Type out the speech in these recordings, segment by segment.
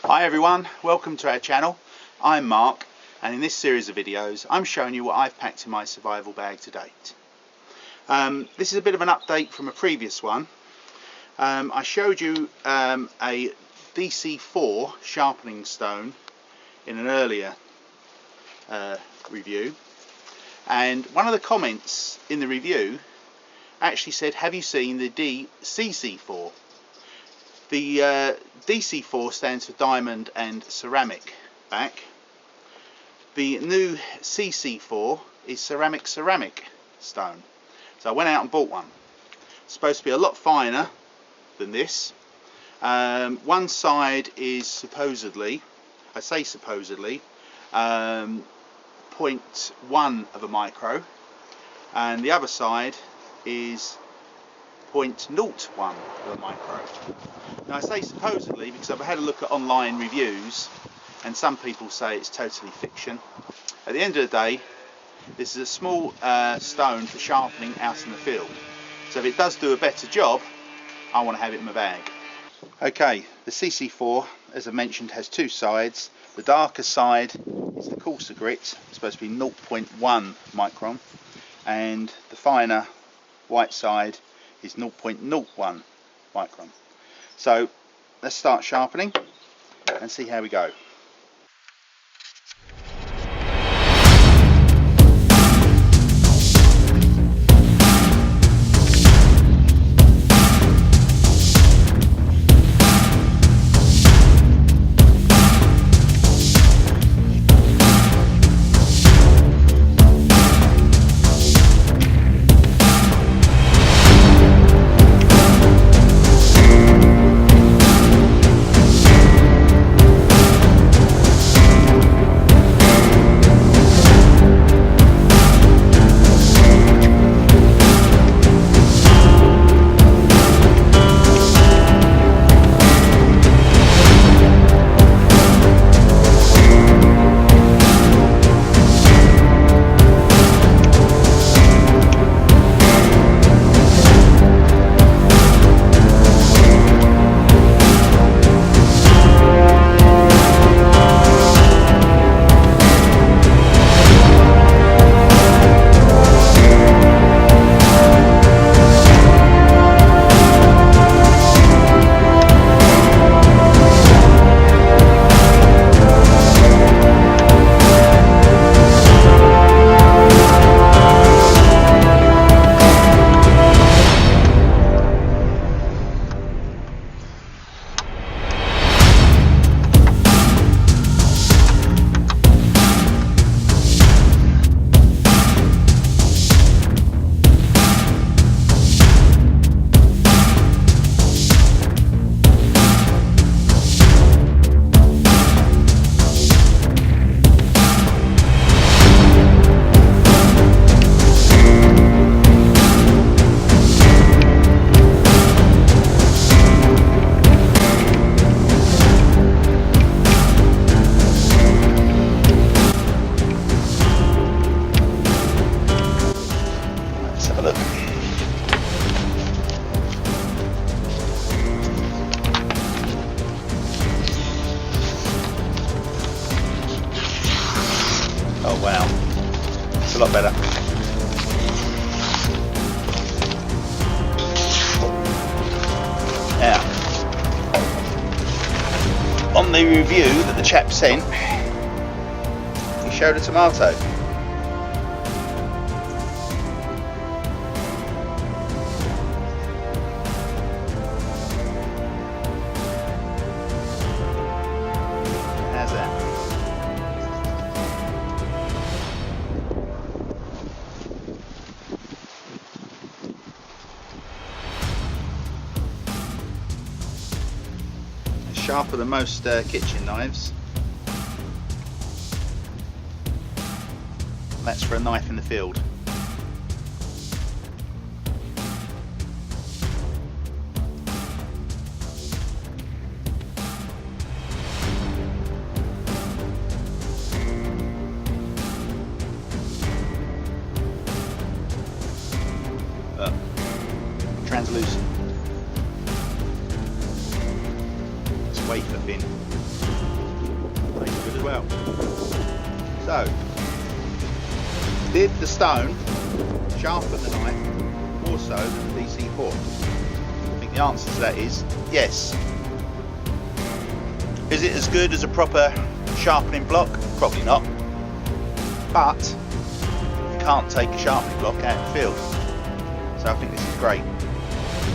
Hi everyone, welcome to our channel. I'm Mark, and in this series of videos I'm showing you what I've packed in my survival bag to date. This is a bit of an update from a previous one. I showed you a DC4 Sharpening Stone in an earlier review, and one of the comments in the review actually said, have you seen the CC4? The DC4 stands for Diamond and Ceramic back. The new CC4 is Ceramic Stone. So I went out and bought one. It's supposed to be a lot finer than this. One side is supposedly, I say supposedly, 0.1 of a micro, and the other side is 0.01 of a micro. Now I say supposedly because I've had a look at online reviews and some people say it's totally fiction. At the end of the day, this is a small stone for sharpening out in the field. So if it does do a better job, I want to have it in my bag. Okay, the CC4, as I mentioned, has two sides. The darker side is the coarser grit, it's supposed to be 0.1 micron, and the finer white side is 0.01 micron. So let's start sharpening and see how we go. Oh wow, it's a lot better. Now, on the review that the chap sent, he showed a tomato. How's that? Sharper than most kitchen knives. That's for a knife in the field. Translucent. It's wafer thin. well. So, did the stone sharpen the knife more so than the DC4? I think the answer to that is yes. Is it as good as a proper sharpening block? Probably not. But you can't take a sharpening block out in the field. So I think this is great.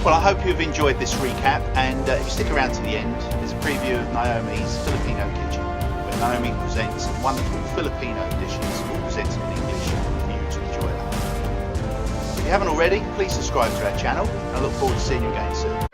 Well, I hope you've enjoyed this recap, and if you stick around to the end, there's a preview of Naomi's Filipino kitchen, where Naomi presents wonderful Filipino dishes, all presented in English for you to enjoy that. If you haven't already, please subscribe to our channel, and I look forward to seeing you again soon.